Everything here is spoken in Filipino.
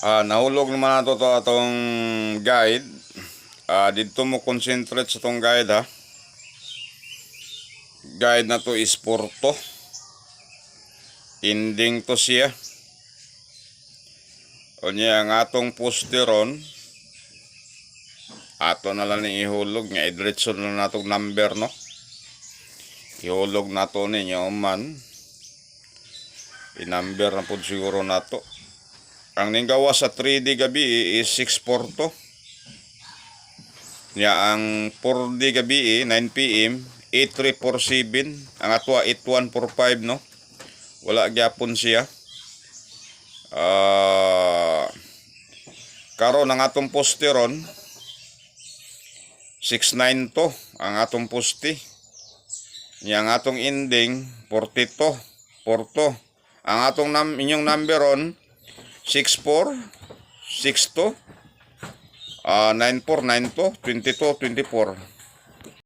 Nahulog naman nato to atong guide. Dito mo concentrate sa tong guide ha. Guide na to is Porto. Ending to siya. O niya ang atong posteron. Ato na lang ni ihulog nga idretso na natong number no. Ihulog nato ninyo man. I-number na po siguro nato. Ang ninggawa sa 3D gabi is 6:42. Nya ang 4D gabi 9 PM 8347. Ang atwa 8145 no. Wala gyapon siya. Karon ang atong posteron 69 to ang atong poste. Nya ang atong ending 42 porto. Ang atong inyong number on 6462 9492 2224.